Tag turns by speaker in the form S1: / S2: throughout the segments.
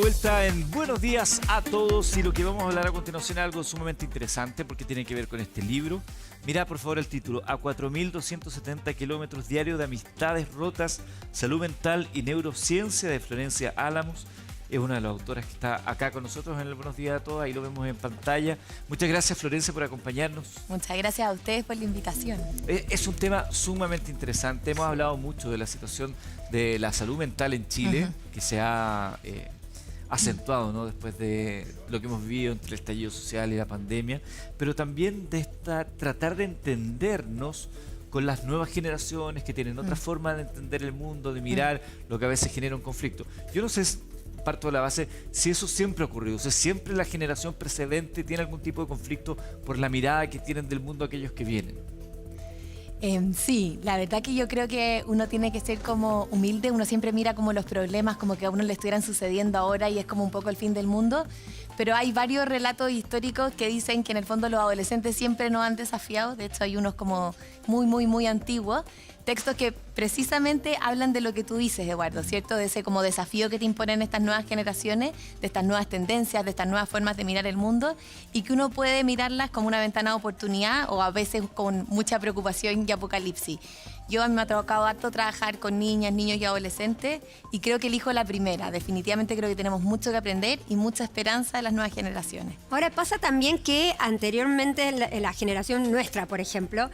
S1: vuelta en Buenos Días a todos y lo que vamos a hablar a continuación es algo sumamente interesante porque tiene que ver con este libro. Mira por favor el título: A 4.270 kilómetros diarios de amistades rotas, salud mental y neurociencia, de Florencia Álamos. Es una de las autoras que está acá con nosotros en el Buenos Días a todos, ahí lo vemos en pantalla. Muchas gracias, Florencia, por acompañarnos.
S2: Muchas gracias a ustedes por la invitación.
S1: Es un tema sumamente interesante. Hemos hablado mucho de la situación de la salud mental en Chile, que se ha acentuado, ¿no?, después de lo que hemos vivido entre el estallido social y la pandemia, pero también de tratar de entendernos con las nuevas generaciones que tienen otra forma de entender el mundo, de mirar lo que a veces genera un conflicto. Yo no sé, parto de la base, si eso siempre ha ocurrido, o sea, siempre la generación precedente tiene algún tipo de conflicto por la mirada que tienen del mundo aquellos que vienen.
S2: Sí, la verdad que yo creo que uno tiene que ser como humilde, uno siempre mira como los problemas como que a uno le estuvieran sucediendo ahora y es como un poco el fin del mundo, pero hay varios relatos históricos que dicen que en el fondo los adolescentes siempre nos han desafiado. De hecho hay unos como muy antiguos, textos que precisamente hablan de lo que tú dices, Eduardo, ¿cierto? De ese como desafío que te imponen estas nuevas generaciones, de estas nuevas tendencias, de estas nuevas formas de mirar el mundo, y que uno puede mirarlas como una ventana de oportunidad o a veces con mucha preocupación y apocalipsis. Yo a mí me ha tocado harto trabajar con niñas, niños y adolescentes y creo que elijo la primera. Definitivamente creo que tenemos mucho que aprender y mucha esperanza de las nuevas generaciones.
S3: Ahora pasa también que anteriormente la generación nuestra, por ejemplo,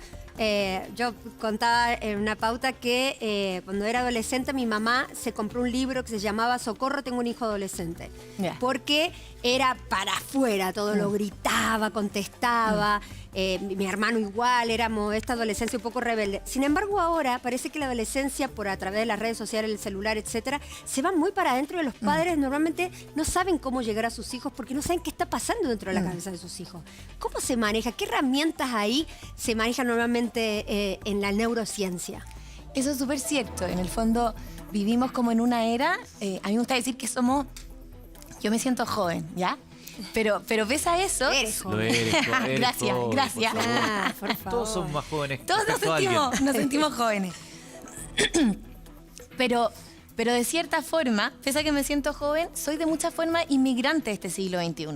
S3: yo contaba en una pauta que cuando era adolescente mi mamá se compró un libro que se llamaba Socorro, tengo un hijo adolescente.
S2: Yeah.
S3: Porque era para afuera, todo lo gritaba, contestaba. Mi hermano igual, éramos esta adolescencia un poco rebelde. Sin embargo, ahora parece que la adolescencia, por a través de las redes sociales, el celular, etcétera, se va muy para adentro de los padres. Normalmente no saben cómo llegar a sus hijos porque no saben qué está pasando dentro de la cabeza de sus hijos. ¿Cómo se maneja? ¿Qué herramientas ahí se manejan normalmente en la neurociencia?
S2: Eso es súper cierto. En el fondo vivimos como en una era, a mí me gusta decir que somos, yo me siento joven, ¿ya? Pero pese a eso...
S3: Eres joven.
S1: Lo eres,
S2: Gracias,
S1: joven,
S2: gracias.
S1: por favor.
S3: Por favor.
S1: Todos somos más jóvenes.
S2: Todos nos sentimos jóvenes. Pero de cierta forma, pese a que me siento joven, soy de muchas formas inmigrante de este siglo XXI.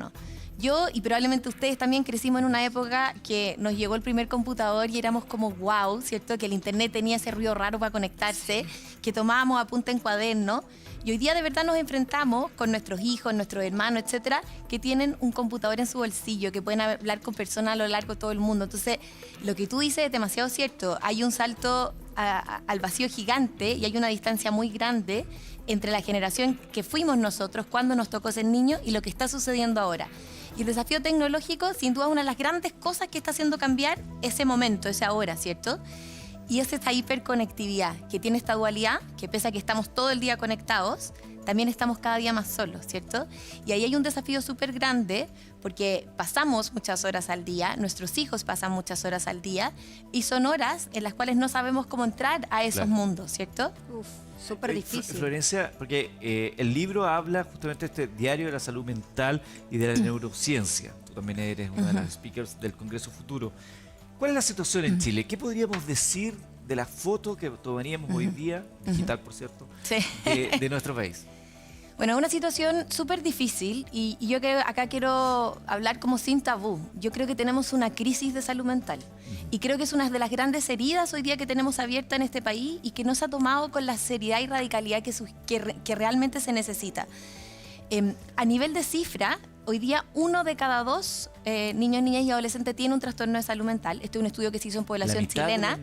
S2: Yo, y probablemente ustedes también, crecimos en una época que nos llegó el primer computador y éramos como wow, ¿cierto? Que el internet tenía ese ruido raro para conectarse, que tomábamos apunte en cuaderno. Y hoy día de verdad nos enfrentamos con nuestros hijos, nuestros hermanos, etcétera, que tienen un computador en su bolsillo, que pueden hablar con personas a lo largo de todo el mundo. Entonces, lo que tú dices es demasiado cierto. Hay un salto al vacío gigante y hay una distancia muy grande entre la generación que fuimos nosotros cuando nos tocó ser niños y lo que está sucediendo ahora. Y el desafío tecnológico, sin duda, una de las grandes cosas que está haciendo cambiar ese momento, ese ahora, ¿cierto? Y es esta hiperconectividad, que tiene esta dualidad, que pese a que estamos todo el día conectados, también estamos cada día más solos, ¿cierto? Y ahí hay un desafío súper grande, porque pasamos muchas horas al día, nuestros hijos pasan muchas horas al día, y son horas en las cuales no sabemos cómo entrar a esos mundos, ¿cierto?
S3: Uf, súper difícil.
S1: Florencia, porque el libro habla justamente de este diario de la salud mental y de la neurociencia. Tú también eres una de las speakers del Congreso Futuro. ¿Cuál es la situación en Chile? ¿Qué podríamos decir de la foto que tomaríamos hoy día, digital por cierto,
S2: Sí.
S1: de nuestro país?
S2: Bueno, una situación súper difícil y yo que acá quiero hablar como sin tabú. Yo creo que tenemos una crisis de salud mental y creo que es una de las grandes heridas hoy día que tenemos abierta en este país y que no se ha tomado con la seriedad y radicalidad que realmente se necesita. A nivel de cifra, hoy día 1 de cada 2 niños, niñas y adolescentes tiene un trastorno de salud mental. Este es un estudio que se hizo en población chilena.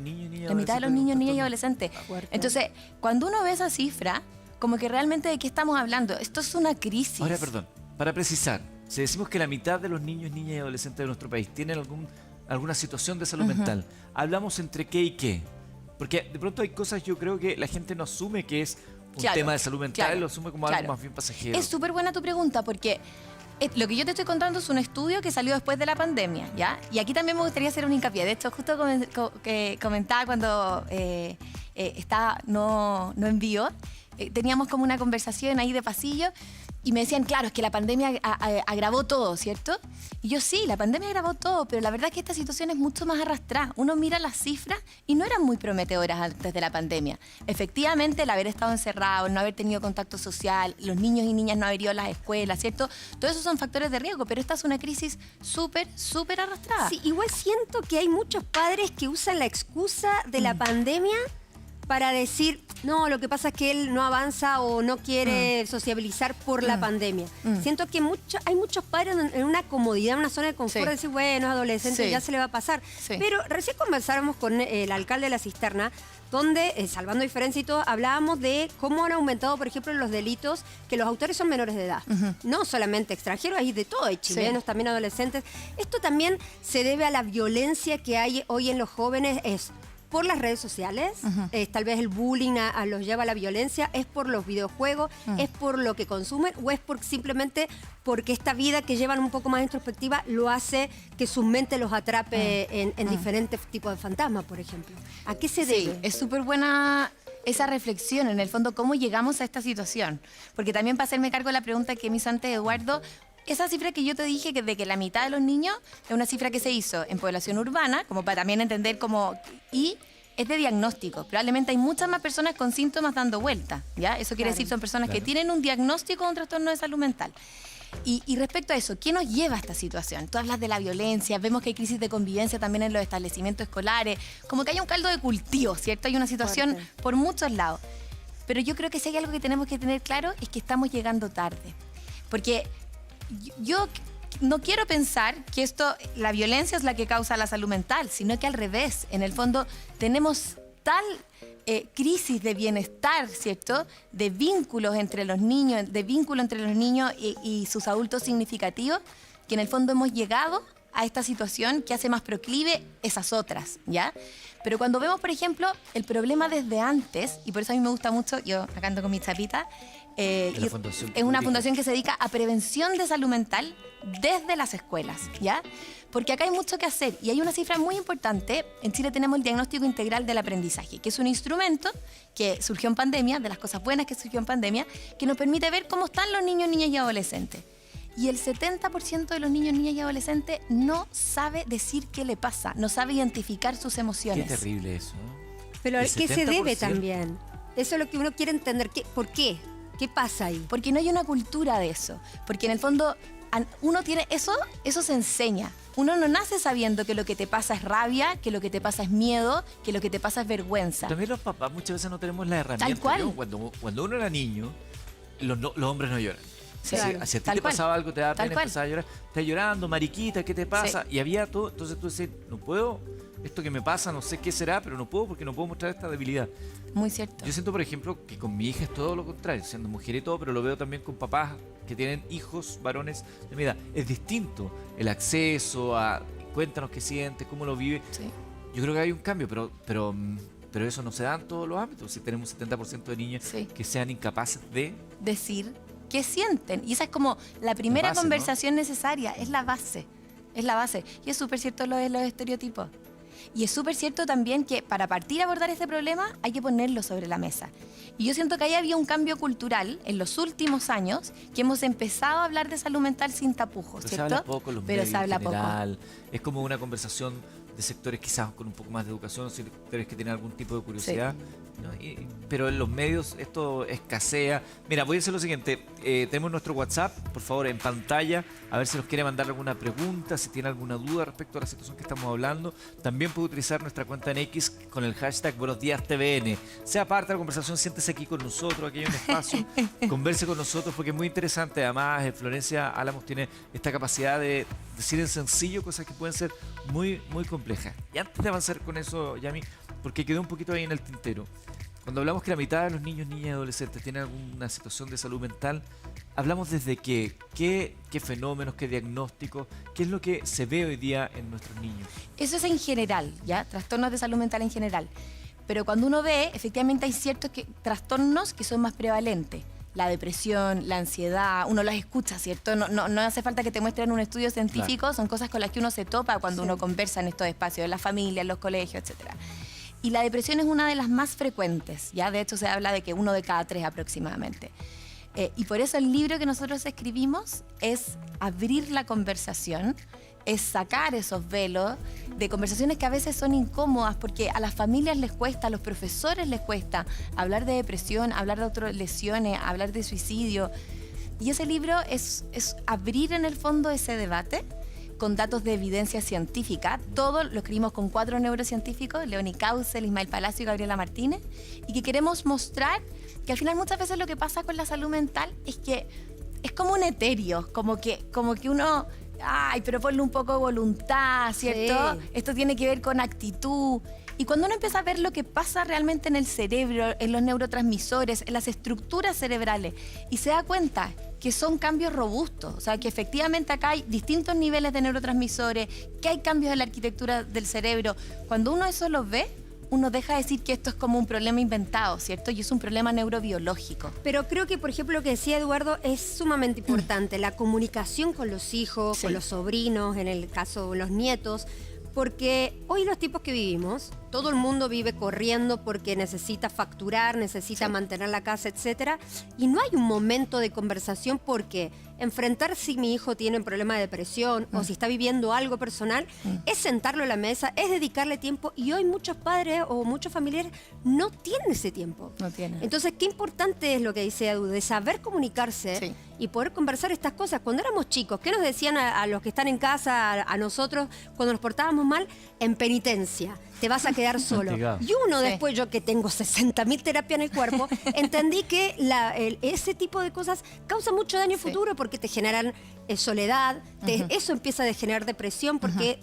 S2: La mitad de los niños, niñas y adolescentes. Entonces, cuando uno ve esa cifra, como que realmente de qué estamos hablando. Esto es una crisis.
S1: Ahora, perdón, para precisar, si decimos que la mitad de los niños, niñas y adolescentes de nuestro país tienen alguna situación de salud mental, ¿hablamos entre qué y qué? Porque de pronto hay cosas, yo creo que la gente no asume que es un tema de salud mental, lo asume como algo más bien pasajero.
S2: Es súper buena tu pregunta porque lo que yo te estoy contando es un estudio que salió después de la pandemia, ¿ya? Y aquí también me gustaría hacer un hincapié. De hecho, justo comentaba cuando estaba no en vivo, teníamos como una conversación ahí de pasillo Y me decían, claro, es que la pandemia agravó todo, ¿cierto? Y yo sí, la pandemia agravó todo, pero la verdad es que esta situación es mucho más arrastrada. Uno mira las cifras y no eran muy prometedoras antes de la pandemia. Efectivamente, el haber estado encerrado, el no haber tenido contacto social, los niños y niñas no haber ido a las escuelas, ¿cierto? Todos esos son factores de riesgo, pero esta es una crisis súper, súper arrastrada.
S3: Sí, igual siento que hay muchos padres que usan la excusa de la pandemia para decir, no, lo que pasa es que él no avanza o no quiere sociabilizar por la pandemia. Siento que hay muchos padres en una comodidad, en una zona de confort, de decir, bueno, es adolescente, ya se le va a pasar. Pero recién conversábamos con el alcalde de La Cisterna, donde, salvando diferencia y todo, hablábamos de cómo han aumentado, por ejemplo, los delitos, que los autores son menores de edad. No solamente extranjeros, hay de todo, hay chilenos, también adolescentes. Esto también se debe a la violencia que hay hoy en los jóvenes, es por las redes sociales, tal vez el bullying los lleva a la violencia, es por los videojuegos, es por lo que consumen o es simplemente porque esta vida que llevan un poco más introspectiva lo hace que su mente los atrape en diferentes tipos de fantasmas, por ejemplo. ¿A qué se debe?
S2: Sí, es súper buena esa reflexión, en el fondo, cómo llegamos a esta situación. Porque también para hacerme cargo de la pregunta que me hizo antes Eduardo, esa cifra que yo te dije, que de que la mitad de los niños, es una cifra que se hizo en población urbana, como para también entender cómo... Y es de diagnóstico. Probablemente hay muchas más personas con síntomas dando vuelta, ¿ya? Eso quiere decir son personas que tienen un diagnóstico de un trastorno de salud mental. Y respecto a eso, ¿qué nos lleva a esta situación? Tú hablas de la violencia, vemos que hay crisis de convivencia también en los establecimientos escolares, como que hay un caldo de cultivo, ¿cierto? Hay una situación por muchos lados. Pero yo creo que si hay algo que tenemos que tener claro es que estamos llegando tarde. Porque yo no quiero pensar que la violencia es la que causa la salud mental, sino que al revés. En el fondo tenemos tal crisis de bienestar, ¿cierto? De vínculos entre los niños, y sus adultos significativos, que en el fondo hemos llegado a esta situación que hace más proclive esas otras, ¿ya? Pero cuando vemos, por ejemplo, el problema desde antes, y por eso a mí me gusta mucho, yo acá ando con mi chapita, es una fundación que se dedica a prevención de salud mental desde las escuelas, ¿ya? Porque acá hay mucho que hacer y hay una cifra muy importante. En Chile tenemos el diagnóstico integral del aprendizaje, que es un instrumento que surgió en pandemia, de las cosas buenas que surgió en pandemia, que nos permite ver cómo están los niños, niñas y adolescentes. Y el 70% de los niños, niñas y adolescentes no sabe decir qué le pasa, no sabe identificar sus emociones.
S1: Qué terrible eso, ¿no?
S3: Pero ¿a qué se debe también? Eso es lo que uno quiere entender. ¿Por qué? ¿Qué pasa ahí?
S2: Porque no hay una cultura de eso. Porque en el fondo uno tiene eso se enseña. Uno no nace sabiendo que lo que te pasa es rabia, que lo que te pasa es miedo, que lo que te pasa es vergüenza.
S1: También los papás muchas veces no tenemos la herramienta.
S2: Tal cual.
S1: Cuando uno era niño, los hombres no lloran.
S2: Sí,
S1: si a ti te pasaba algo, te daba pena, empezaba a llorar. Estás llorando, mariquita, ¿qué te pasa?
S2: Sí.
S1: Y había todo. Entonces tú decías, no puedo, esto que me pasa, no sé qué será, pero no puedo porque no puedo mostrar esta debilidad.
S2: Muy cierto.
S1: Yo siento, por ejemplo, que con mi hija es todo lo contrario, siendo mujer y todo, pero lo veo también con papás que tienen hijos varones de mi edad. Es distinto el acceso a cuéntanos qué sientes, cómo lo vive.
S2: Sí.
S1: Yo creo que hay un cambio, pero eso no se da en todos los ámbitos. Si tenemos un 70% de niños que sean incapaces de
S2: decir qué sienten. Y esa es como la primera
S1: base,
S2: conversación necesaria, es la base. Es la base. Y es súper cierto lo de los estereotipos. Y es súper cierto también que para partir a abordar este problema hay que ponerlo sobre la mesa. Y yo siento que ahí había un cambio cultural en los últimos años, que hemos empezado a hablar de salud mental sin tapujos,
S1: pero
S2: ¿cierto?
S1: se habla poco en los
S2: pero
S1: medios
S2: se habla
S1: en general.
S2: poco.
S1: Es como una conversación de sectores quizás con un poco más de educación, sectores que tienen algún tipo de curiosidad. ¿No? Pero en los medios esto escasea. Mira, voy a hacer lo siguiente. Tenemos nuestro WhatsApp, por favor, en pantalla. A ver si nos quiere mandar alguna pregunta, si tiene alguna duda respecto a la situación que estamos hablando. También puede utilizar nuestra cuenta en X con el hashtag Buenos Días TVN. Sea parte de la conversación, siéntese aquí con nosotros, aquí hay un espacio. Converse con nosotros porque es muy interesante. Además, Florencia Álamos tiene esta capacidad de decir en sencillo cosas que pueden ser muy, muy complejas. Y antes de avanzar con eso, Yami, porque quedó un poquito ahí en el tintero. Cuando hablamos que la mitad de los niños, niñas y adolescentes tienen alguna situación de salud mental, hablamos desde qué fenómenos, qué diagnósticos, qué es lo que se ve hoy día en nuestros niños.
S2: Eso es en general, ¿ya? Trastornos de salud mental en general. Pero cuando uno ve, efectivamente hay ciertos trastornos que son más prevalentes. La depresión, la ansiedad, uno las escucha, ¿cierto? No hace falta que te muestren un estudio científico, claro. Son cosas con las que uno se topa cuando uno conversa en estos espacios, en la familia, en los colegios, etcétera. Y la depresión es una de las más frecuentes, ¿ya? De hecho, se habla de que 1 de cada 3 aproximadamente. Y por eso el libro que nosotros escribimos es abrir la conversación, es sacar esos velos de conversaciones que a veces son incómodas porque a las familias les cuesta, a los profesores les cuesta hablar de depresión, hablar de autolesiones, hablar de suicidio. Y ese libro es abrir en el fondo ese debate con datos de evidencia científica. Todo lo escribimos con 4 neurocientíficos, Leoni Kausel, Ismael Palacio y Gabriela Martínez, y que queremos mostrar que al final muchas veces lo que pasa con la salud mental es que es como un etéreo, como que uno, ay, pero ponle un poco de voluntad, ¿cierto?
S3: Sí.
S2: Esto tiene que ver con actitud. Y cuando uno empieza a ver lo que pasa realmente en el cerebro, en los neurotransmisores, en las estructuras cerebrales, y se da cuenta que son cambios robustos, o sea, que efectivamente acá hay distintos niveles de neurotransmisores, que hay cambios en la arquitectura del cerebro. Cuando uno eso lo ve, uno deja de decir que esto es como un problema inventado, ¿cierto? Y es un problema neurobiológico.
S3: Pero creo que, por ejemplo, lo que decía Eduardo es sumamente importante, la comunicación con los hijos,
S2: Sí.
S3: con los sobrinos, en el caso de los nietos, porque hoy los tiempos que vivimos, todo el mundo vive corriendo porque necesita facturar, necesita mantener la casa, etcétera, y no hay un momento de conversación porque enfrentar si mi hijo tiene un problema de depresión o si está viviendo algo personal, es sentarlo a la mesa, es dedicarle tiempo, y hoy muchos padres o muchos familiares no tienen ese tiempo.
S2: No tienen.
S3: Entonces, qué importante es lo que dice Edu, de saber comunicarse
S2: Sí.
S3: y poder conversar estas cosas. Cuando éramos chicos, ¿qué nos decían a los que están en casa, a nosotros, cuando nos portábamos mal? En penitencia, te vas a quedar solo.
S1: Castigado.
S3: Y uno
S2: Sí.
S3: después, yo que tengo 60.000 terapias en el cuerpo, entendí que ese tipo de cosas causa mucho daño
S2: Sí.
S3: futuro porque te generan soledad, eso empieza a generar depresión porque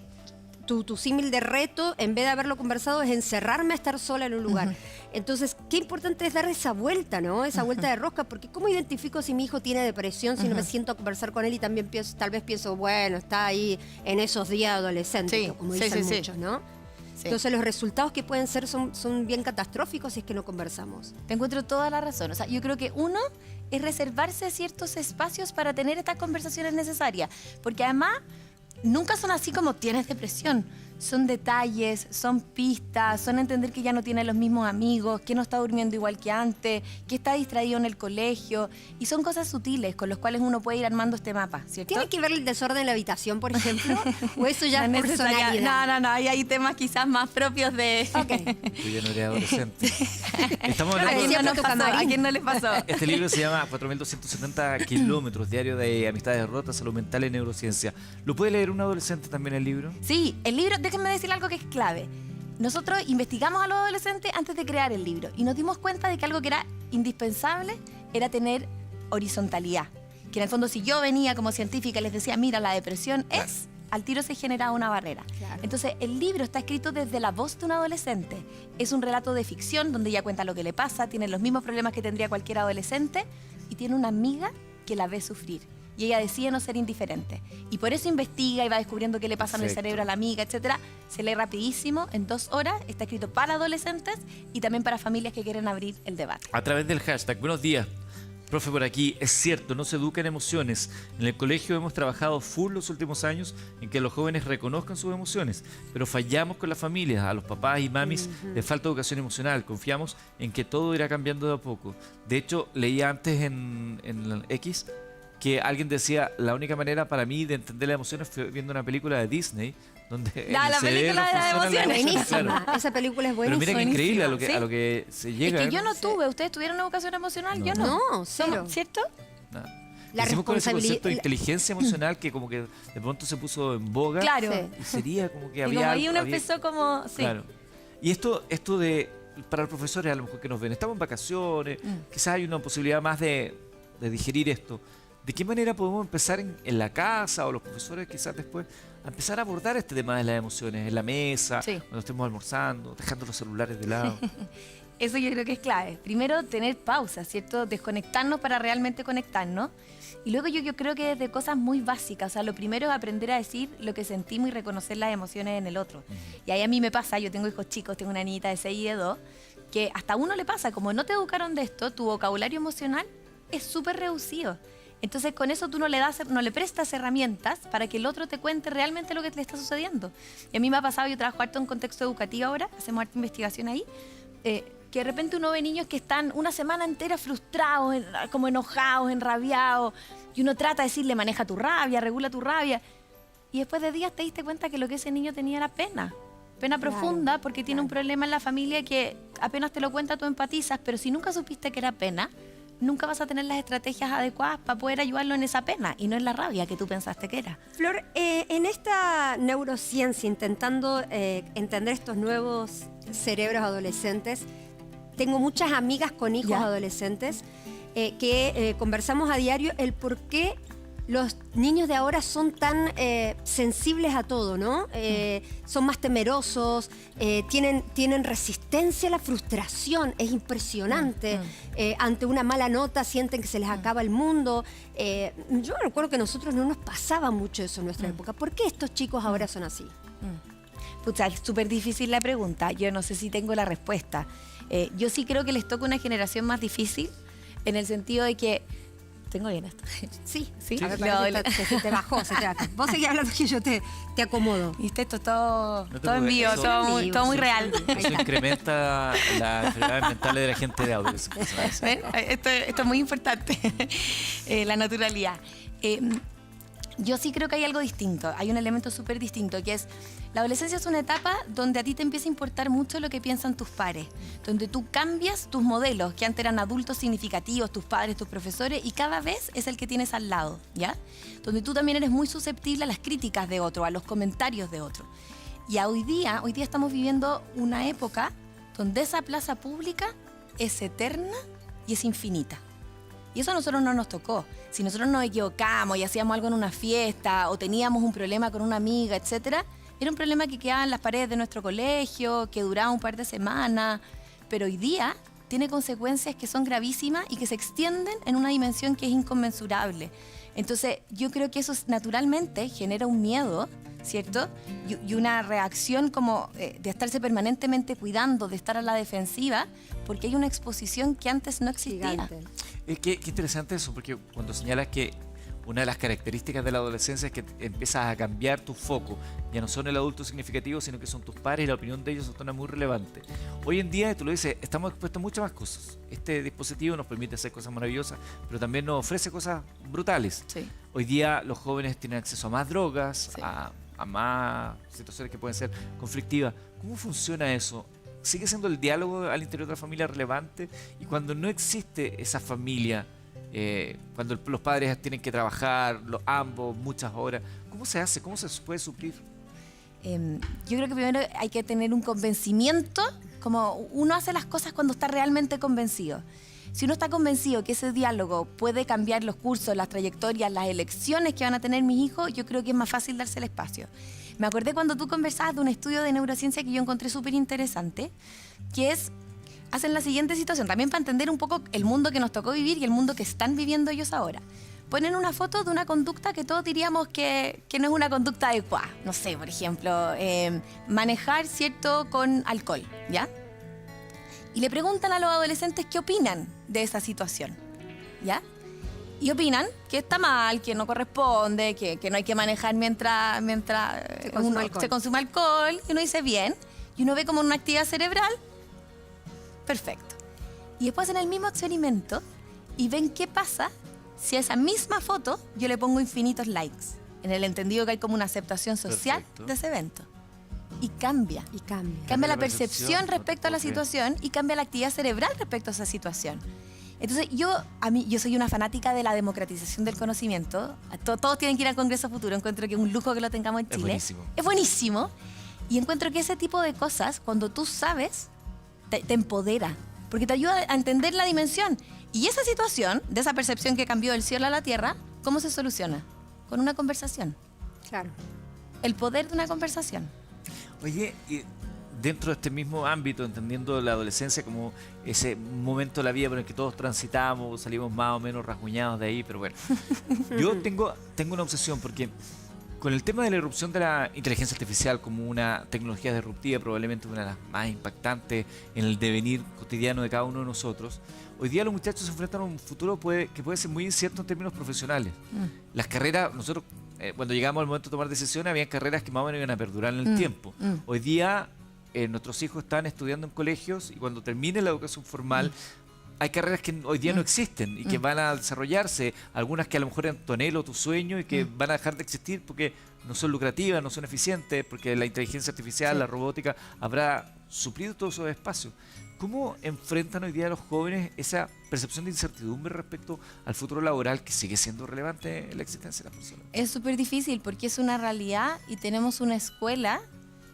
S3: tu símil de reto, en vez de haberlo conversado, es encerrarme a estar sola en un lugar. Entonces, qué importante es dar esa vuelta, ¿no? Esa vuelta de rosca, porque ¿cómo identifico si mi hijo tiene depresión si no me siento a conversar con él y también tal vez pienso, bueno, está ahí en esos días adolescentes,
S2: Sí,
S3: como
S2: sí,
S3: dicen
S2: sí, sí.
S3: muchos, ¿no?
S2: Sí.
S3: Entonces, los resultados que pueden ser son bien catastróficos si es que no conversamos.
S2: Te encuentro toda la razón. O sea, yo creo que uno es reservarse ciertos espacios para tener estas conversaciones necesarias. Porque además, nunca son así como tienes depresión. Son detalles, son pistas, son entender que ya no tiene los mismos amigos, que no está durmiendo igual que antes, que está distraído en el colegio. Y son cosas sutiles con las cuales uno puede ir armando este mapa, ¿cierto?
S3: ¿Tiene que ver el desorden en la habitación, por ejemplo? ¿O eso ya
S2: No
S3: es personalidad?
S2: No, hay temas quizás más propios de...
S3: Ok.
S1: Tú ya no eres adolescente. Estamos
S2: ¿A
S1: hablando
S2: quién
S1: de...
S2: no nos
S3: tu
S2: pasó?
S3: camarín.
S2: ¿A quién no le pasó?
S1: Este libro se llama 4270 kilómetros, diario de amistades rotas, salud mental y neurociencia. ¿Lo puede leer un adolescente también el libro?
S2: Sí, el libro, déjenme decir algo que es clave. Nosotros investigamos a los adolescentes antes de crear el libro y nos dimos cuenta de que algo que era indispensable era tener horizontalidad. Que en el fondo, si yo venía como científica y les decía, mira, la depresión es, al tiro se generaba una barrera.
S3: Claro.
S2: Entonces, el libro está escrito desde la voz de un adolescente. Es un relato de ficción donde ella cuenta lo que le pasa, tiene los mismos problemas que tendría cualquier adolescente y tiene una amiga que la ve sufrir. Y ella decide no ser indiferente. Y por eso investiga y va descubriendo qué le pasa en el
S1: Perfecto.
S2: cerebro a la amiga, etcétera. Se lee rapidísimo, en 2 horas. Está escrito para adolescentes y también para familias que quieren abrir el debate.
S1: A través del hashtag. Buenos días, profe, por aquí. Es cierto, no se educa en emociones. En el colegio hemos trabajado full los últimos años en que los jóvenes reconozcan sus emociones, pero fallamos con las familias, a los papás y mamis les falta educación emocional. Confiamos en que todo irá cambiando de a poco. De hecho, leía antes en X que alguien decía, la única manera para mí de entender las emociones fue viendo una película de Disney donde en
S2: La
S1: el cerebro
S2: película de las
S1: funcionan las
S2: emociones.
S3: Buenísima.
S1: claro.
S3: Esa película es
S1: Pero
S3: buenísima.
S1: mira qué increíble a lo que,
S2: Sí.
S1: a lo que se llega.
S2: Es que yo no
S3: Sí.
S2: tuve. ¿Ustedes tuvieron educación emocional?
S1: No.
S2: Yo no.
S3: No, cero.
S2: ¿Cierto?
S1: Nada.
S3: La
S1: Hicimos con ese
S3: responsabilidad-
S1: concepto de inteligencia emocional que como que de pronto se puso en boga.
S2: Claro.
S3: Sí.
S1: Y sería como que
S2: Y
S1: había...
S2: como ahí uno
S1: había-
S2: empezó como... Sí.
S1: Claro. Y esto de... Para los profesores a lo mejor que nos ven, estamos en vacaciones, quizás hay una posibilidad más de digerir esto. ¿De qué manera podemos empezar en la casa o los profesores quizás después a empezar a abordar este tema de las emociones en la mesa,
S2: Sí.
S1: cuando estemos almorzando, dejando los celulares de lado?
S2: Eso yo creo que es clave. Primero, tener pausas, ¿cierto? Desconectarnos para realmente conectarnos. Y luego yo creo que desde cosas muy básicas. O sea, lo primero es aprender a decir lo que sentimos y reconocer las emociones en el otro. Y ahí a mí me pasa, yo tengo hijos chicos, tengo una niñita de 6 y de 2, que hasta a uno le pasa, como no te educaron de esto, tu vocabulario emocional es súper reducido. Entonces con eso tú no le prestas herramientas para que el otro te cuente realmente lo que le está sucediendo. Y a mí me ha pasado, yo trabajo harto en contexto educativo ahora, hacemos harta investigación ahí, que de repente uno ve niños que están una semana entera frustrados, como enojados, enrabiados, y uno trata de decirle, maneja tu rabia, regula tu rabia, y después de días te diste cuenta que lo que ese niño tenía era pena. Pena profunda, porque tiene un problema en la familia que apenas te lo cuenta, tú empatizas, pero si nunca supiste que era pena, nunca vas a tener las estrategias adecuadas para poder ayudarlo en esa pena y no en la rabia que tú pensaste que era.
S3: Flor, en esta neurociencia, intentando entender estos nuevos cerebros adolescentes, tengo muchas amigas con hijos adolescentes que conversamos a diario el por qué los niños de ahora son tan sensibles a todo, ¿no? Son más temerosos, tienen resistencia a la frustración, es impresionante. Ante una mala nota sienten que se les acaba el mundo. Yo recuerdo que a nosotros no nos pasaba mucho eso en nuestra época. ¿Por qué estos chicos ahora son así?
S2: Pucha, es súper difícil la pregunta. Yo no sé si tengo la respuesta. Yo sí creo que les toca una generación más difícil en el sentido de que... ¿Tengo bien esto?
S3: Sí.
S2: A ver,
S3: se te bajó. Vos seguís hablando que yo te acomodo.
S2: Viste, esto todo
S1: te
S2: en vivo,
S1: preocupes,
S2: todo muy real.
S1: Eso incrementa las enfermedades mentales de la gente de audio.
S2: ¿Ven? Esto es muy importante, la naturalidad. Yo sí creo que hay algo distinto, hay un elemento súper distinto, que es, la adolescencia es una etapa donde a ti te empieza a importar mucho lo que piensan tus pares, donde tú cambias tus modelos, que antes eran adultos significativos, tus padres, tus profesores, y cada vez es el que tienes al lado, ¿ya? Donde tú también eres muy susceptible a las críticas de otro, a los comentarios de otro. Y hoy día estamos viviendo una época donde esa plaza pública es eterna y es infinita. Y eso a nosotros no nos tocó. Si nosotros nos equivocamos y hacíamos algo en una fiesta o teníamos un problema con una amiga, etcétera, era un problema que quedaba en las paredes de nuestro colegio, que duraba un par de semanas. Pero hoy día tiene consecuencias que son gravísimas y que se extienden en una dimensión que es inconmensurable. Entonces, yo creo que eso naturalmente genera un miedo, ¿cierto? Y una reacción como de estarse permanentemente cuidando, de estar a la defensiva, porque hay una exposición que antes no existía.
S3: Gigante.
S1: Qué interesante eso, porque cuando señalas que una de las características de la adolescencia es que empiezas a cambiar tu foco. Ya no son el adulto significativo, sino que son tus padres y la opinión de ellos se torna muy relevante. Hoy en día, tú lo dices, estamos expuestos a muchas más cosas. Este dispositivo nos permite hacer cosas maravillosas, pero también nos ofrece cosas brutales.
S2: Sí.
S1: Hoy día los jóvenes tienen acceso a más drogas,
S2: Sí.
S1: a más situaciones que pueden ser conflictivas. ¿Cómo funciona eso? ¿Sigue siendo el diálogo al interior de la familia relevante? Y cuando no existe esa familia, cuando los padres tienen que trabajar, ambos, muchas horas, ¿cómo se hace? ¿Cómo se puede suplir?
S2: Yo creo que primero hay que tener un convencimiento, como uno hace las cosas cuando está realmente convencido. Si uno está convencido que ese diálogo puede cambiar los cursos, las trayectorias, las elecciones que van a tener mis hijos, yo creo que es más fácil darse el espacio. Me acordé cuando tú conversabas de un estudio de neurociencia que yo encontré súper interesante, que es, hacen la siguiente situación, también para entender un poco el mundo que nos tocó vivir y el mundo que están viviendo ellos ahora. Ponen una foto de una conducta que todos diríamos que no es una conducta adecuada. No sé, por ejemplo, manejar, ¿cierto?, con alcohol, ¿ya? Y le preguntan a los adolescentes qué opinan de esa situación, ¿ya? Y opinan que está mal, que no corresponde, que no hay que manejar mientras se consume alcohol. Y uno dice bien, y uno ve como una actividad cerebral, perfecto. Y después en el mismo experimento, y ven qué pasa si a esa misma foto yo le pongo infinitos likes, en el entendido que hay como una aceptación social
S1: Perfecto.
S2: de ese evento. Y cambia.
S3: Cambia.
S2: Cambia la percepción respecto a la situación y cambia la actividad cerebral respecto a esa situación. Entonces, yo soy una fanática de la democratización del conocimiento. Todos tienen que ir al Congreso Futuro. Encuentro que es un lujo que lo tengamos en Chile.
S1: Es buenísimo.
S2: Es buenísimo. Y encuentro que ese tipo de cosas, cuando tú sabes, te empodera. Porque te ayuda a entender la dimensión. Y esa situación, de esa percepción que cambió del cielo a la tierra, ¿cómo se soluciona? Con una conversación.
S3: Claro.
S2: El poder de una conversación.
S1: Oye, y dentro de este mismo ámbito, entendiendo la adolescencia como ese momento de la vida por el que todos transitamos, salimos más o menos rasguñados de ahí, pero bueno. Yo tengo una obsesión porque con el tema de la irrupción de la inteligencia artificial como una tecnología disruptiva, probablemente una de las más impactantes en el devenir cotidiano de cada uno de nosotros, hoy día los muchachos se enfrentan a un futuro que puede ser muy incierto en términos profesionales. Las carreras, nosotros cuando llegamos al momento de tomar decisiones, había carreras que más o menos iban a perdurar en el tiempo. Hoy día nuestros hijos están estudiando en colegios y cuando termine la educación formal, hay carreras que hoy día no existen y que van a desarrollarse, algunas que a lo mejor eran tu anhelo, tu sueño y que van a dejar de existir porque no son lucrativas, no son eficientes, porque la inteligencia artificial, la robótica, habrá suplido todos esos espacios. ¿Cómo enfrentan hoy día los jóvenes esa percepción de incertidumbre respecto al futuro laboral que sigue siendo relevante en la existencia de las personas?
S2: Es súper difícil porque es una realidad y tenemos una escuela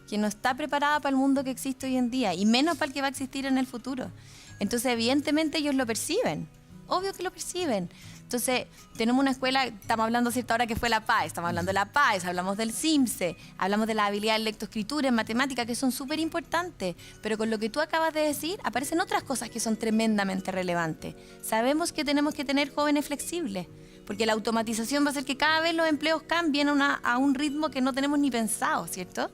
S2: que no está preparada para el mundo que existe hoy en día y menos para el que va a existir en el futuro. Entonces, evidentemente, ellos lo perciben. Obvio que lo perciben. Entonces, tenemos una escuela, estamos hablando a cierta hora que fue la PAES, estamos hablando de la PAES, hablamos del CIMSE, hablamos de las habilidades de lectoescritura, en matemática, que son súper importantes. Pero con lo que tú acabas de decir, aparecen otras cosas que son tremendamente relevantes. Sabemos que tenemos que tener jóvenes flexibles, porque la automatización va a hacer que cada vez los empleos cambien a un ritmo que no tenemos ni pensado, ¿cierto?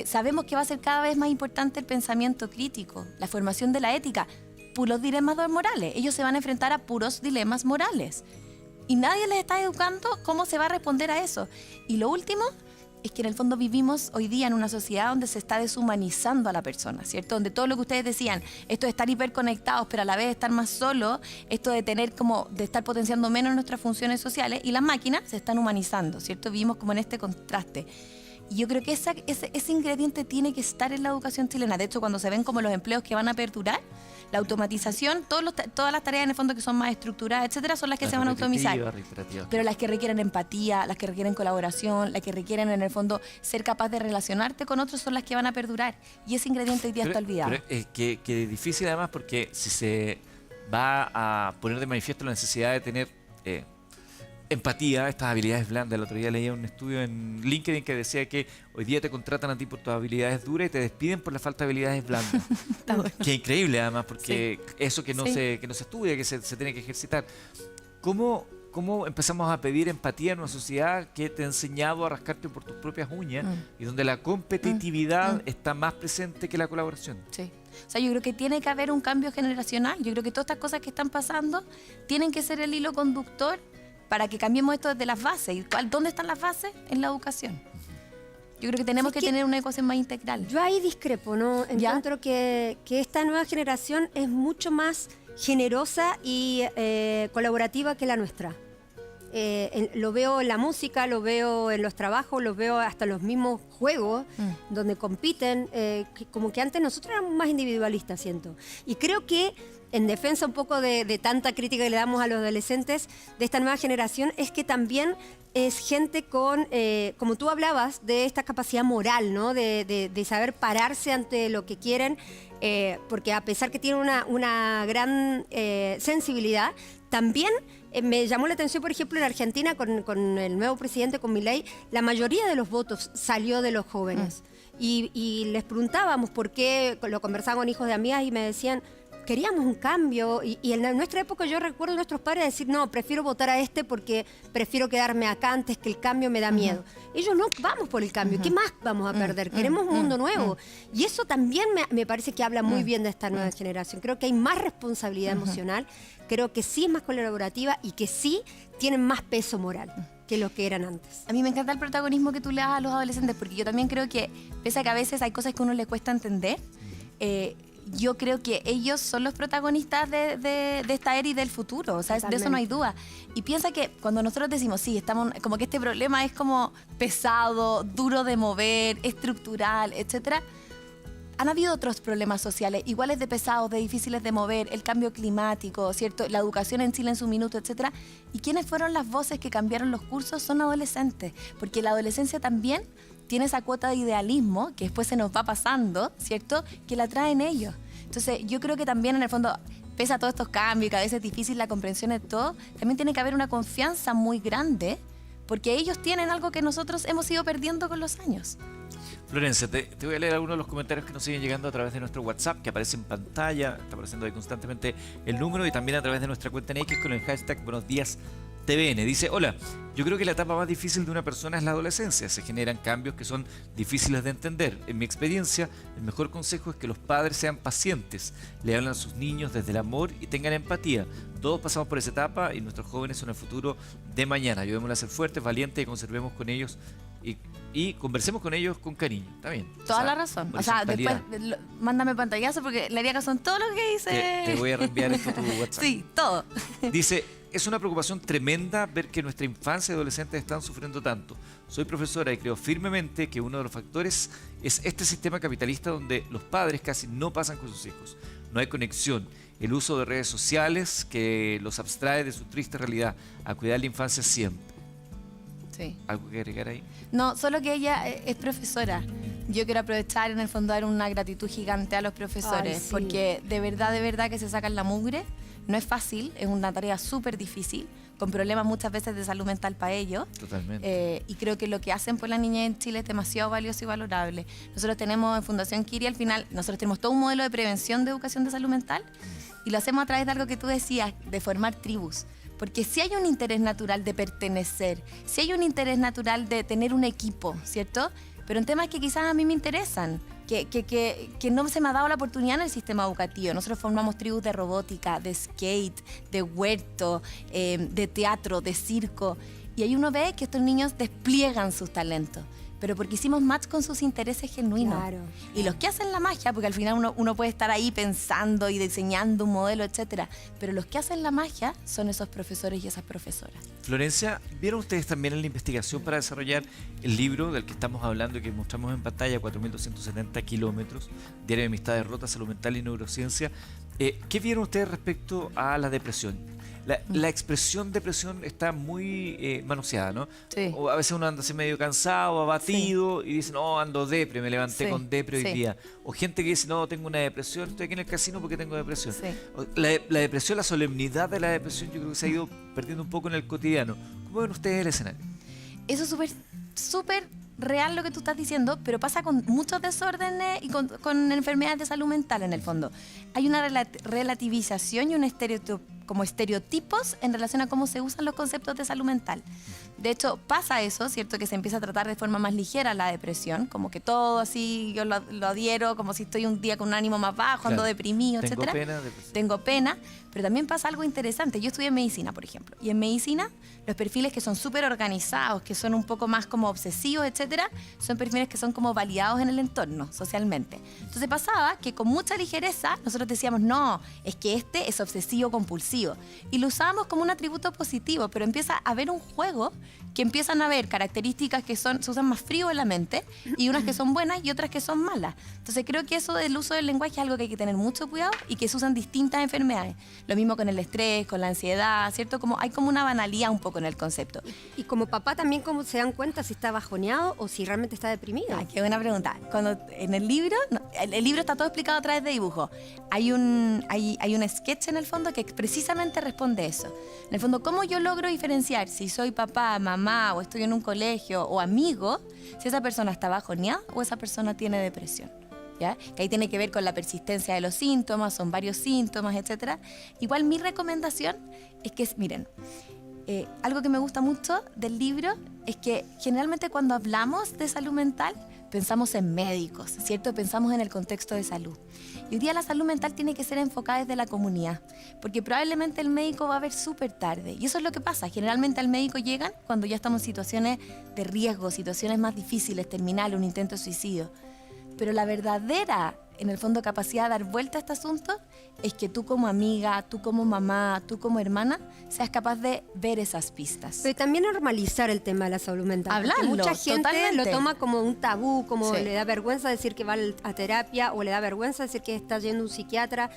S2: Sabemos que va a ser cada vez más importante el pensamiento crítico, la formación de la ética, puros dilemas morales. Ellos se van a enfrentar a puros dilemas morales. Y nadie les está educando cómo se va a responder a eso. Y lo último es que en el fondo vivimos hoy día en una sociedad donde se está deshumanizando a la persona, ¿cierto? Donde todo lo que ustedes decían, esto de estar hiperconectados, pero a la vez estar más solos, esto de tener como, de estar potenciando menos nuestras funciones sociales, y las máquinas se están humanizando, ¿cierto? Vivimos como en este contraste. Y yo creo que ese ingrediente tiene que estar en la educación chilena. De hecho, cuando se ven como los empleos que van a perdurar, la automatización, todas las tareas en el fondo que son más estructuradas, etcétera, son las que se van a automizar. Pero las que requieren empatía, las que requieren colaboración, las que requieren en el fondo ser capaz de relacionarte con otros son las que van a perdurar. Y ese ingrediente hoy día está olvidado.
S1: Pero que es difícil además porque si se va a poner de manifiesto la necesidad de tener empatía, estas habilidades blandas. El otro día leía un estudio en LinkedIn que decía que hoy día te contratan a ti por tus habilidades duras y te despiden por la falta de habilidades blandas. Bueno. Qué increíble además, porque eso que no se estudia, que se tiene que ejercitar. ¿Cómo empezamos a pedir empatía en una sociedad que te ha enseñado a rascarte por tus propias uñas y donde la competitividad está más presente que la colaboración?
S2: Sí. O sea, yo creo que tiene que haber un cambio generacional. Yo creo que todas estas cosas que están pasando tienen que ser el hilo conductor para que cambiemos esto desde las bases. ¿Dónde están las bases? En la educación. Yo creo que tenemos que tener una ecuación más integral.
S3: Yo ahí discrepo, ¿no? Encuentro que esta nueva generación es mucho más generosa y colaborativa que la nuestra. Lo veo en la música, lo veo en los trabajos, lo veo hasta en los mismos juegos donde compiten. Como que antes nosotros éramos más individualistas, siento. Y creo que en defensa un poco de tanta crítica que le damos a los adolescentes de esta nueva generación, es que también es gente con, como tú hablabas, de esta capacidad moral, ¿no? De saber pararse ante lo que quieren, porque a pesar que tienen una gran sensibilidad, también me llamó la atención, por ejemplo, en Argentina, con el nuevo presidente, con Milei, la mayoría de los votos salió de los jóvenes. Y les preguntábamos por qué, lo conversaba con hijos de amigas y me decían, queríamos un cambio, y en nuestra época yo recuerdo a nuestros padres decir, no, prefiero votar a este porque prefiero quedarme acá antes que el cambio me da miedo. Ellos no, vamos por el cambio, ¿qué más vamos a perder? Queremos un mundo nuevo. Y eso también me parece que habla muy bien de esta nueva generación. Creo que hay más responsabilidad emocional, creo que sí es más colaborativa y que sí tienen más peso moral que lo que eran antes.
S2: A mí me encanta el protagonismo que tú le das a los adolescentes, porque yo también creo que, pese a que a veces hay cosas que a uno le cuesta entender, yo creo que ellos son los protagonistas de esta era y del futuro, o sea, de eso no hay duda. Y piensa que cuando nosotros decimos, sí, estamos, como que este problema es como pesado, duro de mover, estructural, etcétera, han habido otros problemas sociales, iguales de pesados, de difíciles de mover, el cambio climático, ¿cierto? La educación en Chile en su minuto, etcétera. ¿Y quiénes fueron las voces que cambiaron los cursos? Son adolescentes, porque la adolescencia también tiene esa cuota de idealismo que después se nos va pasando, ¿cierto? Que la traen ellos. Entonces, yo creo que también en el fondo, pese a todos estos cambios y que a veces es difícil la comprensión de todo, también tiene que haber una confianza muy grande, porque ellos tienen algo que nosotros hemos ido perdiendo con los años.
S1: Florencia, te voy a leer algunos de los comentarios que nos siguen llegando a través de nuestro WhatsApp, que aparece en pantalla, está apareciendo ahí constantemente el número, y también a través de nuestra cuenta en X con el hashtag Buenos Días TVN. Dice, hola, yo creo que la etapa más difícil de una persona es la adolescencia. Se generan cambios que son difíciles de entender. En mi experiencia, el mejor consejo es que los padres sean pacientes, le hablen a sus niños desde el amor y tengan empatía. Todos pasamos por esa etapa y nuestros jóvenes son el futuro de mañana. Ayudémosles a ser fuertes, valientes y conservemos con ellos y y conversemos con ellos con cariño, está bien.
S2: Toda la razón. O sea, después mándame pantallazo porque le haría caso en todo lo que dice.
S1: Te voy a reenviar esto a tu WhatsApp.
S2: Sí, todo.
S1: Dice, es una preocupación tremenda ver que nuestra infancia y adolescentes están sufriendo tanto. Soy profesora y creo firmemente que uno de los factores es este sistema capitalista donde los padres casi no pasan con sus hijos. No hay conexión. El uso de redes sociales que los abstrae de su triste realidad. A cuidar la infancia siempre.
S2: Sí.
S1: ¿Algo que agregar ahí?
S2: No, solo que ella es profesora. Yo quiero aprovechar en el fondo dar una gratitud gigante a los profesores,
S3: Ay, sí.
S2: porque de verdad que se sacan la mugre. No es fácil, es una tarea súper difícil, con problemas muchas veces de salud mental para ellos.
S1: Totalmente.
S2: Y creo que lo que hacen por la niñez en Chile es demasiado valioso y valorable. Nosotros tenemos en Fundación Kiri, al final, nosotros tenemos todo un modelo de prevención de educación de salud mental y lo hacemos a través de algo que tú decías, de formar tribus. Porque si hay un interés natural de pertenecer, si hay un interés natural de tener un equipo, ¿cierto? Pero en temas que quizás a mí me interesan, que no se me ha dado la oportunidad en el sistema educativo. Nosotros formamos tribus de robótica, de skate, de huerto, de teatro, de circo. Y ahí uno ve que estos niños despliegan sus talentos, pero porque hicimos match con sus intereses genuinos.
S3: Claro.
S2: Y los que hacen la magia, porque al final uno puede estar ahí pensando y diseñando un modelo, etcétera, pero los que hacen la magia son esos profesores y esas profesoras.
S1: Florencia, ¿vieron ustedes también en la investigación para desarrollar el libro del que estamos hablando y que mostramos en pantalla, 4.270 kilómetros, Diario de Amistad, Derrota, Salud Mental y Neurociencia? ¿Qué vieron ustedes respecto a la depresión? La expresión depresión está muy manoseada, ¿no?
S2: Sí.
S1: O a veces uno anda así medio cansado, abatido, y dice, no, ando depre, me levanté
S2: Sí.
S1: con depre hoy
S2: Sí.
S1: día. O gente que dice, no, tengo una depresión, estoy aquí en el casino porque tengo depresión.
S2: Sí.
S1: La depresión, la solemnidad de la depresión, yo creo que se ha ido perdiendo un poco en el cotidiano. ¿Cómo ven ustedes el escenario?
S2: Eso es súper real lo que tú estás diciendo, pero pasa con muchos desórdenes y con enfermedades de salud mental en el fondo. Hay una relativización y un como estereotipos en relación a cómo se usan los conceptos de salud mental. De hecho, pasa eso, ¿cierto? Que se empieza a tratar de forma más ligera la depresión, como que todo así, yo lo adhiero, como si estoy un día con un ánimo más bajo, ando
S1: Claro.
S2: deprimido,
S1: Tengo
S2: etcétera.
S1: pena, depresión.
S2: Tengo pena, pero también pasa algo interesante. Yo estudié medicina, por ejemplo, y en medicina los perfiles que son súper organizados, que son un poco más como obsesivos, etcétera, son perfiles que son como validados en el entorno, socialmente. Entonces pasaba que con mucha ligereza nosotros decíamos, no, es que este es obsesivo compulsivo. Y lo usábamos como un atributo positivo, pero empieza a haber un juego que empiezan a haber características que se usan más frío en la mente y unas que son buenas y otras que son malas. Entonces creo que eso del uso del lenguaje es algo que hay que tener mucho cuidado y que se usan distintas enfermedades. Lo mismo con el estrés, con la ansiedad, ¿cierto? Hay como una banalidad un poco en el concepto.
S3: Y como papá también, ¿cómo se dan cuenta si está bajoneado o si realmente está deprimido?
S2: Ah, qué buena pregunta. Cuando en el libro, el libro está todo explicado a través de dibujos. Hay un sketch en el fondo que precisamente responde eso. En el fondo, ¿cómo yo logro diferenciar si soy papá, mamá o estoy en un colegio o amigo, si esa persona está bajoneada o esa persona tiene depresión? ¿Ya? Que ahí tiene que ver con la persistencia de los síntomas, son varios síntomas, etcétera. Igual mi recomendación es que, miren, algo que me gusta mucho del libro es que generalmente cuando hablamos de salud mental pensamos en médicos, ¿cierto? Pensamos en el contexto de salud. Y hoy día la salud mental tiene que ser enfocada desde la comunidad, porque probablemente el médico va a ver súper tarde. Y eso es lo que pasa. Generalmente al médico llegan cuando ya estamos en situaciones de riesgo, situaciones más difíciles, terminales, un intento de suicidio. Pero la verdadera, en el fondo, capacidad de dar vuelta a este asunto es que tú como amiga, tú como mamá, tú como hermana, seas capaz de ver esas pistas.
S3: Pero también normalizar el tema de la salud mental. Porque
S2: Hablarlo,
S3: mucha gente
S2: totalmente.
S3: lo toma como un tabú, como
S2: Sí.
S3: le da vergüenza decir que va a terapia o le da vergüenza decir que está yendo a un psiquiatra.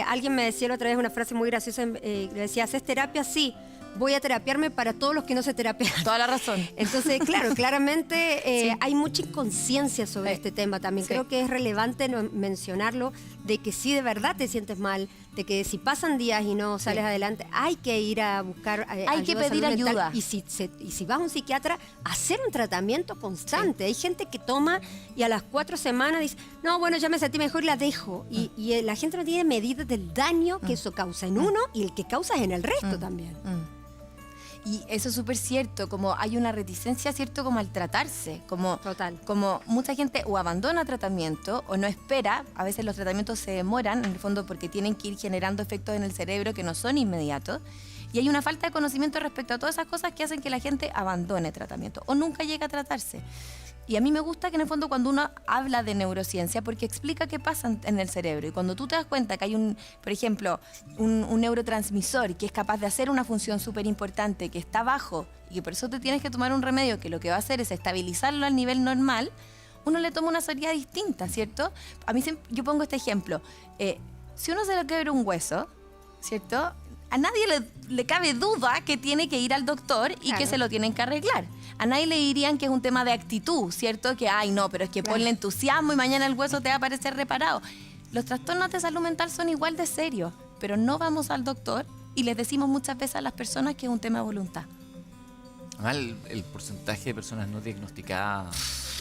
S3: Alguien me decía la otra vez una frase muy graciosa, le decía, ¿haces terapia? Sí. Voy a terapiarme para todos los que no se terapian.
S2: Toda la razón.
S3: Entonces, claro, claramente
S2: Sí.
S3: hay mucha inconsciencia sobre
S2: Sí.
S3: este tema también.
S2: Sí.
S3: Creo que es relevante mencionarlo, de que si de verdad te sientes mal, de que si pasan días y no sales adelante, hay que ir a buscar
S2: Hay que
S3: ayuda de
S2: pedir
S3: salud mental.
S2: ayuda.
S3: Y si vas a un psiquiatra, hacer un tratamiento constante. Hay gente que toma y a las 4 semanas dice, no, bueno, ya me sentí mejor y la dejo. Y la gente no tiene medida del daño que eso causa en uno y el que causa es en el resto también.
S2: Y eso es súper cierto, como hay una reticencia, ¿cierto? Como al tratarse,
S3: Total.
S2: como mucha gente o abandona tratamiento o no espera, a veces los tratamientos se demoran, en el fondo porque tienen que ir generando efectos en el cerebro que no son inmediatos, Y hay una falta de conocimiento respecto a todas esas cosas que hacen que la gente abandone tratamiento o nunca llegue a tratarse. Y a mí me gusta que en el fondo cuando uno habla de neurociencia, porque explica qué pasa en el cerebro. Y cuando tú te das cuenta que hay por ejemplo, un neurotransmisor que es capaz de hacer una función súper importante, que está bajo y que por eso te tienes que tomar un remedio que lo que va a hacer es estabilizarlo al nivel normal, uno le toma una salida distinta, ¿cierto? A mí yo pongo este ejemplo. Si uno se le quiebra un hueso, ¿cierto? A nadie le cabe duda que tiene que ir al doctor y que se lo tienen que arreglar. A nadie le dirían que es un tema de actitud, ¿cierto? Que, ay, no, pero es que ponle entusiasmo y mañana el hueso te va a parecer reparado. Los trastornos de salud mental son igual de serios, pero no vamos al doctor y les decimos muchas veces a las personas que es un tema de voluntad.
S1: Además, el porcentaje de personas no diagnosticadas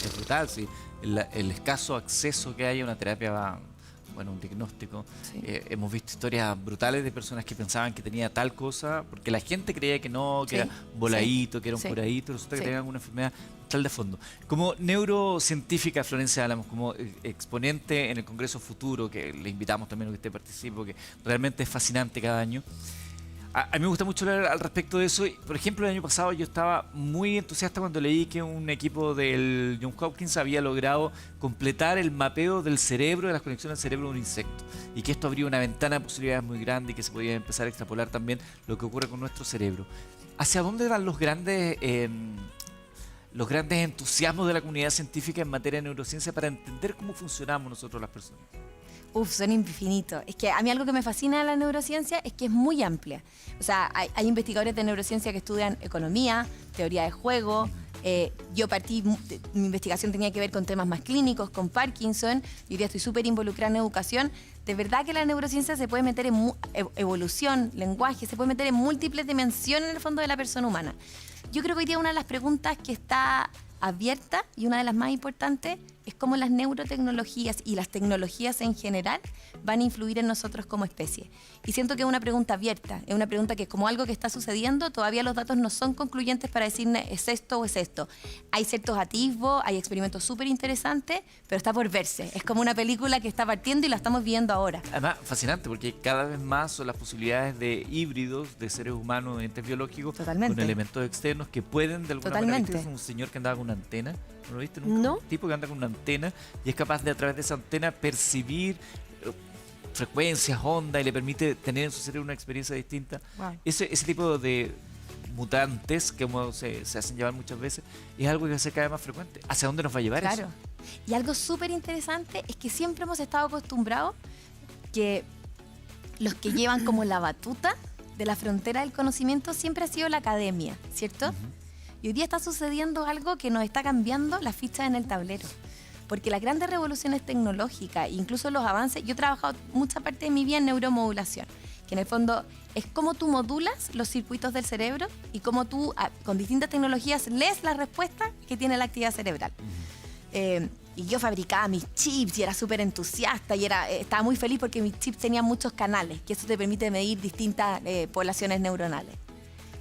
S1: es brutal. ¿Sí? El escaso acceso que hay a una terapia, un diagnóstico.
S2: Sí.
S1: Hemos visto historias brutales de personas que pensaban que tenía tal cosa, porque la gente creía que no, que era voladito, que era un curadito, resulta que tenía alguna enfermedad tal de fondo. Como neurocientífica, Florencia Álamos, como exponente en el Congreso Futuro, que le invitamos también a que usted participe, porque realmente es fascinante cada año. A mí me gusta mucho hablar al respecto de eso. Por ejemplo, el año pasado yo estaba muy entusiasta cuando leí que un equipo del Johns Hopkins había logrado completar el mapeo del cerebro, de las conexiones del cerebro de un insecto. Y que esto abría una ventana de posibilidades muy grande y que se podía empezar a extrapolar también lo que ocurre con nuestro cerebro. ¿Hacia dónde van los grandes entusiasmos de la comunidad científica en materia de neurociencia para entender cómo funcionamos nosotros las personas?
S2: Son infinitos. Es que a mí algo que me fascina de la neurociencia es que es muy amplia. O sea, hay investigadores de neurociencia que estudian economía, teoría de juego. Yo mi investigación tenía que ver con temas más clínicos, con Parkinson. Y hoy día estoy súper involucrada en educación. De verdad que la neurociencia se puede meter en evolución, lenguaje, se puede meter en múltiples dimensiones en el fondo de la persona humana. Yo creo que hoy día una de las preguntas que está abierta y una de las más importantes es cómo las neurotecnologías y las tecnologías en general van a influir en nosotros como especie. Y siento que es una pregunta abierta, es una pregunta que es como algo que está sucediendo, todavía los datos no son concluyentes para decir es esto o es esto. Hay ciertos atisbos, hay experimentos súper interesantes, pero está por verse. Es como una película que está partiendo y la estamos viendo ahora.
S1: Además, fascinante, porque cada vez más son las posibilidades de híbridos de seres humanos, entes biológicos, con elementos externos que pueden de alguna manera... ¿Viste? Es un señor que andaba con una antena. ¿No lo viste nunca?
S3: No.
S1: Un tipo que anda con una antena y es capaz de a través de esa antena percibir frecuencias, ondas y le permite tener en su cerebro una experiencia distinta.
S2: Wow.
S1: Ese tipo de mutantes que se hacen llevar muchas veces es algo que se cada vez más frecuente. ¿Hacia dónde nos va a llevar eso?
S2: Claro. Y algo súper interesante es que siempre hemos estado acostumbrados que los que llevan como la batuta de la frontera del conocimiento siempre ha sido la academia, ¿cierto? Y hoy día está sucediendo algo que nos está cambiando las fichas en el tablero. Porque las grandes revoluciones tecnológicas, incluso los avances, yo he trabajado mucha parte de mi vida en neuromodulación, que en el fondo es cómo tú modulas los circuitos del cerebro y cómo tú, con distintas tecnologías, lees la respuesta que tiene la actividad cerebral. Y yo fabricaba mis chips y era súper entusiasta y estaba muy feliz porque mis chips tenían muchos canales, que eso te permite medir distintas poblaciones neuronales.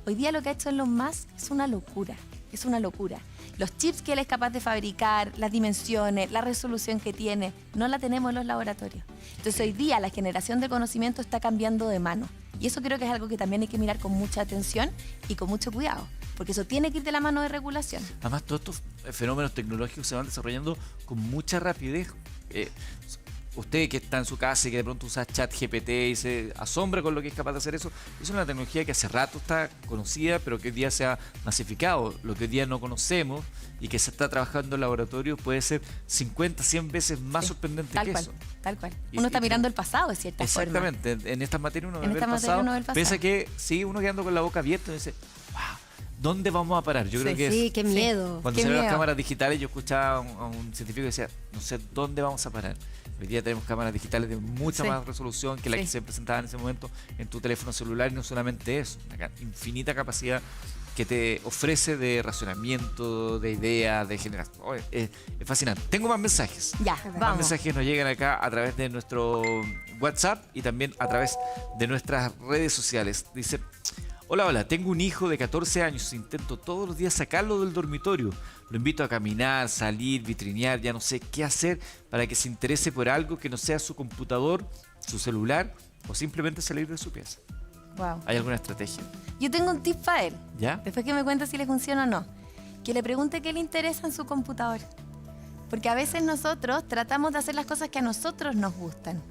S2: Hoy día lo que ha hecho Elon Musk es una locura, es una locura. Los chips que él es capaz de fabricar, las dimensiones, la resolución que tiene, no la tenemos en los laboratorios. Entonces hoy día la generación de conocimiento está cambiando de mano. Y eso creo que es algo que también hay que mirar con mucha atención y con mucho cuidado, porque eso tiene que ir de la mano de regulación.
S1: Además, todos estos fenómenos tecnológicos se van desarrollando con mucha rapidez. Usted que está en su casa y que de pronto usa ChatGPT y se asombra con lo que es capaz de hacer eso, es una tecnología que hace rato está conocida, pero que hoy día se ha masificado. Lo que hoy día no conocemos y que se está trabajando en laboratorios puede ser 50, 100 veces más sorprendente que eso.
S2: Tal cual. Uno está mirando el pasado, de cierta forma.
S1: Exactamente. En estas materias uno ve el pasado, pese que sigue uno quedando con la boca abierta y dice, wow, ¿dónde vamos a parar? Yo creo que
S3: sí, qué miedo.
S1: Cuando se ven las cámaras digitales, yo escuchaba a un científico que decía, no sé dónde vamos a parar. Hoy día tenemos cámaras digitales de mucha más resolución que la que se presentaba en ese momento en tu teléfono celular, y no solamente eso, una infinita capacidad que te ofrece de racionamiento, de ideas, de generación. Es fascinante. Tengo más mensajes.
S2: Ya,
S1: Más
S2: vamos.
S1: mensajes nos llegan acá a través de nuestro WhatsApp y también a través de nuestras redes sociales. Dice... Hola, tengo un hijo de 14 años, intento todos los días sacarlo del dormitorio. Lo invito a caminar, salir, vitrinear, ya no sé qué hacer para que se interese por algo que no sea su computador, su celular o simplemente salir de su pieza.
S2: Wow.
S1: ¿Hay alguna estrategia?
S2: Yo tengo un tip para él.
S1: ¿Ya?
S2: Después que me cuente si le funciona o no. Que le pregunte qué le interesa en su computador. Porque a veces nosotros tratamos de hacer las cosas que a nosotros nos gustan.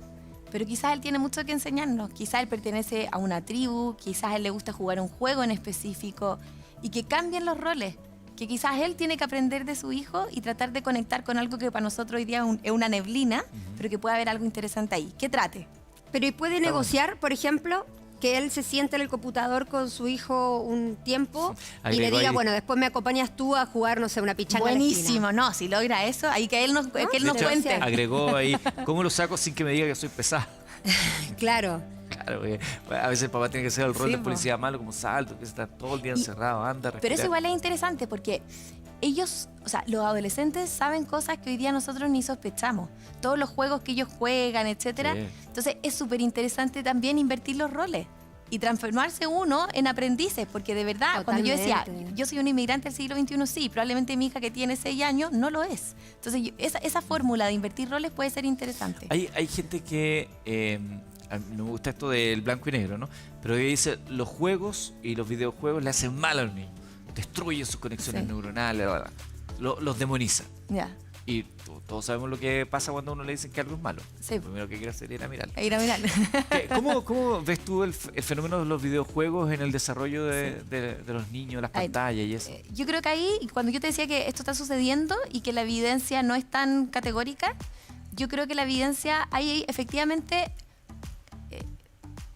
S2: Pero quizás él tiene mucho que enseñarnos. Quizás él pertenece a una tribu, quizás a él le gusta jugar un juego en específico. Y que cambien los roles. Que quizás él tiene que aprender de su hijo y tratar de conectar con algo que para nosotros hoy día es una neblina, pero que puede haber algo interesante ahí. Que trate.
S3: Pero ¿y puede negociar, por ejemplo, que él se siente en el computador con su hijo un tiempo y le
S1: Agregó
S3: diga,
S1: ahí-
S3: bueno, después me acompañas tú a jugar, no sé, una pichanga en la esquina?
S2: Buenísimo, no, si logra eso, ahí que él nos, que él
S1: De
S2: nos
S1: hecho,
S2: cuente.
S1: agregó ahí, ¿cómo lo saco sin que me diga que soy pesado?
S3: Claro.
S1: Claro, porque a veces el papá tiene que hacer el rol
S2: Sí,
S1: de
S2: po.
S1: policía malo, como salto, que está todo el día encerrado, anda,
S2: Pero
S1: respira.
S2: eso igual es interesante porque ellos, o sea, los adolescentes saben cosas que hoy día nosotros ni sospechamos. Todos los juegos que ellos juegan, etcétera.
S1: Sí.
S2: Entonces es súper interesante también invertir los roles y transformarse uno en aprendices, porque de verdad, cuando yo decía,
S3: Totalmente.
S2: yo soy un inmigrante del siglo XXI, sí, probablemente mi hija que tiene 6 años no lo es. Entonces esa fórmula de invertir roles puede ser interesante.
S1: Hay gente que, a mí no me gusta esto del blanco y negro, ¿no? Pero que dice, los juegos y los videojuegos le hacen mal a los niños. Destruyen sus conexiones
S2: Sí.
S1: neuronales, bla, bla. Los demoniza.
S2: Ya,
S1: Y todos sabemos lo que pasa cuando a uno le dicen que algo es malo.
S2: Sí.
S1: Lo primero que quiere hacer es ir a mirarlo.
S2: a ir a mirar.
S1: ¿Cómo ves tú el fenómeno de los videojuegos en el desarrollo de los niños, las
S2: Ay,
S1: pantallas y eso?
S2: Yo creo que ahí, cuando yo te decía que esto está sucediendo y que la evidencia no es tan categórica, yo creo que la evidencia ahí efectivamente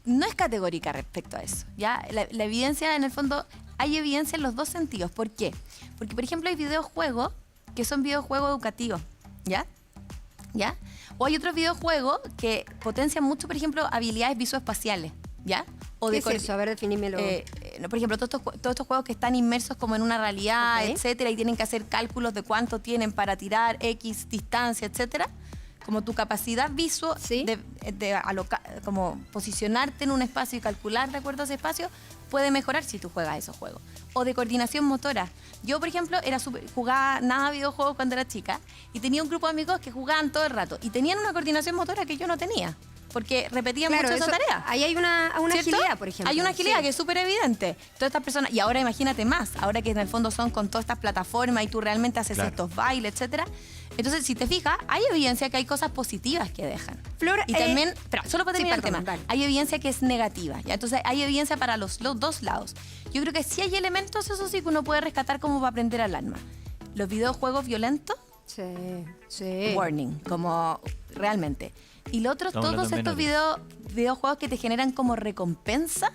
S2: no es categórica respecto a eso. ¿Ya? La evidencia, en el fondo, hay evidencia en los dos sentidos. ¿Por qué? Porque, por ejemplo, hay videojuegos que son videojuegos educativos, ¿ya? ¿Ya? O hay otros videojuegos que potencian mucho, por ejemplo, habilidades visoespaciales, ¿ya? O
S3: ¿Qué es
S2: coor-
S3: eso? A ver, definímelo.
S2: no, por ejemplo, todos estos juegos que están inmersos como en una realidad,
S3: Ok.
S2: etcétera, y tienen que hacer cálculos de cuánto tienen para tirar X distancia, etcétera. Como tu capacidad visual
S3: Sí.
S2: de como posicionarte en un espacio y calcular de acuerdo a ese espacio puede mejorar si tú juegas esos juegos. O de coordinación motora. Yo, por ejemplo, jugaba nada videojuegos cuando era chica y tenía un grupo de amigos que jugaban todo el rato y tenían una coordinación motora que yo no tenía porque repetían
S3: Claro,
S2: mucho esa
S3: eso-
S2: tarea.
S3: ahí hay una
S2: ¿Cierto?
S3: agilidad, por ejemplo.
S2: Hay una agilidad
S3: Sí.
S2: que es súper evidente. Todas estas personas, y ahora imagínate más, ahora que en el fondo son con todas estas plataformas y tú realmente haces
S1: Claro.
S2: estos bailes, etcétera. Entonces, si te fijas, hay evidencia que hay cosas positivas que dejan.
S3: Flor,
S2: y también, pero solo para
S3: sí,
S2: terminar
S3: perdón,
S2: el tema,
S3: dale.
S2: hay evidencia que es negativa. ¿Ya? Entonces, hay evidencia para los dos lados. Yo creo que sí hay elementos, eso sí, que uno puede rescatar como para aprender al alma. Los videojuegos violentos,
S3: Sí, sí.
S2: warning, como realmente. Y lo otro,
S1: Estamos hablando
S2: todos estos
S1: menores.
S2: videojuegos que te generan como recompensa,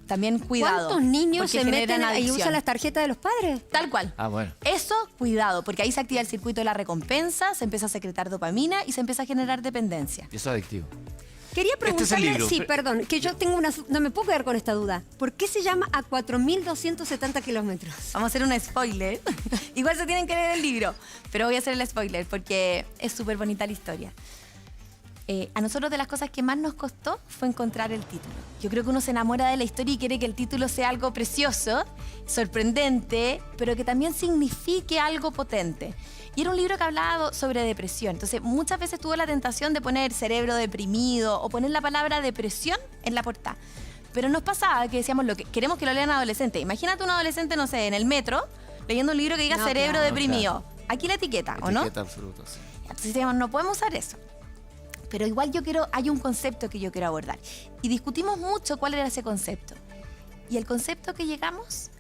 S2: también cuidado.
S3: ¿Cuántos niños
S2: porque
S3: se meten
S2: generan
S3: y
S2: adicción.
S3: usan las tarjetas de los padres?
S2: Tal cual.
S1: Ah, bueno.
S2: Eso, cuidado, porque ahí se activa el circuito de la recompensa, se empieza a secretar dopamina y se empieza a generar dependencia.
S1: Y eso es adictivo.
S3: Quería
S1: Este es el
S3: preguntarle,
S1: libro.
S3: sí, perdón, que yo tengo no me puedo quedar con esta duda. ¿Por qué se llama a 4.270 kilómetros?
S2: Vamos a hacer un spoiler. Igual se tienen que leer el libro, pero voy a hacer el spoiler porque es súper bonita la historia. A nosotros de las cosas que más nos costó fue encontrar el título. Yo creo que uno se enamora de la historia y quiere que el título sea algo precioso, sorprendente, pero que también signifique algo potente. Y era un libro que hablaba sobre depresión. Entonces, muchas veces tuve la tentación de poner cerebro deprimido o poner la palabra depresión en la portada. Pero nos pasaba que decíamos, queremos que lo lean adolescentes. Imagínate un adolescente, no sé, en el metro, leyendo un libro que diga
S3: No,
S2: cerebro
S3: claro.
S2: deprimido. Aquí la etiqueta, ¿o no?
S1: Etiqueta absoluta, sí.
S2: Entonces decíamos, no podemos usar eso. Pero igual hay un concepto que yo quiero abordar. Y discutimos mucho cuál era ese concepto. Y el concepto que llegamos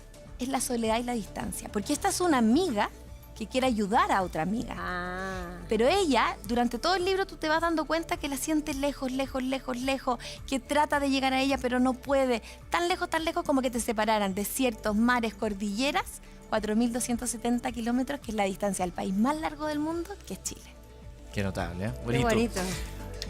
S2: es la soledad y la distancia. Porque esta es una amiga que quiere ayudar a otra amiga.
S3: Ah.
S2: Pero ella, durante todo el libro, tú te vas dando cuenta que la sientes lejos, lejos, lejos, lejos, que trata de llegar a ella, pero no puede. Tan lejos como que te separaran desiertos, mares, cordilleras, 4.270 kilómetros, que es la distancia al país más largo del mundo, que es Chile.
S1: Qué notable, ¿eh?
S3: Qué bonito.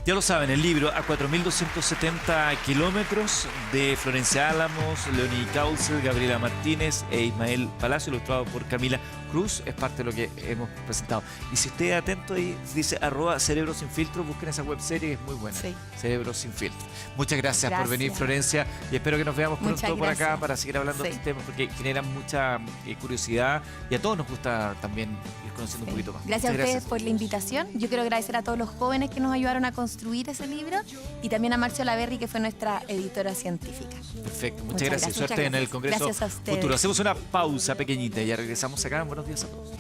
S1: Ya lo saben, el libro A 4.270 kilómetros de Florencia Álamos, Leonie Kausel, Gabriela Martínez e Ismael Palacio, ilustrado por Camila Cruz, es parte de lo que hemos presentado. Y si usted es atento ahí, dice @Cerebro Sin Filtro, busquen esa webserie que es muy buena.
S2: Sí.
S1: Cerebro Sin Filtro. Muchas gracias por venir,
S2: Gracias.
S1: Florencia, y espero que nos veamos pronto
S2: Muchas
S1: por acá
S2: gracias.
S1: para seguir hablando de
S2: Sí.
S1: estos temas, porque generan mucha curiosidad y a todos nos gusta también ir conociendo un poquito más.
S2: Gracias a
S1: Muchas
S2: ustedes por la invitación. Yo quiero agradecer a todos los jóvenes que nos ayudaron a construir construir ese libro, y también a Marcio Laverri, que fue nuestra editora científica.
S1: Perfecto, muchas
S2: Muchas
S1: gracias.
S2: gracias.
S1: Suerte en el Congreso
S2: Gracias a ustedes.
S1: futuro. Hacemos una pausa pequeñita y ya regresamos acá. Buenos días a todos.